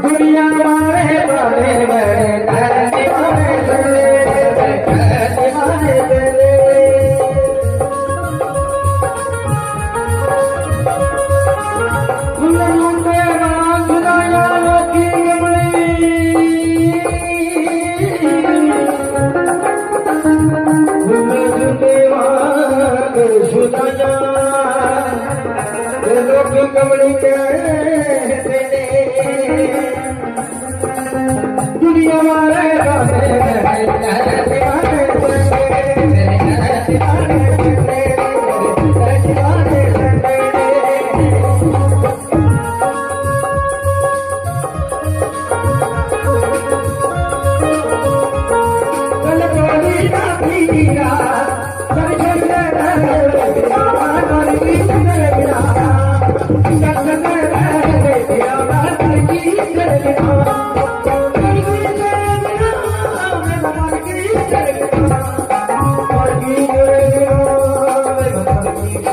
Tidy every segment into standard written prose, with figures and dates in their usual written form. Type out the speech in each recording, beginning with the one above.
दुनिया मारे बड़े बड़े धरती मारे बड़े धरती मारे बड़े मुंडे राम सुनाया लोकी गमली मुंडे राम सुनाया लोकी गमली के दुनिया मारे धरती मारे धरती मारे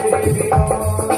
Thank you.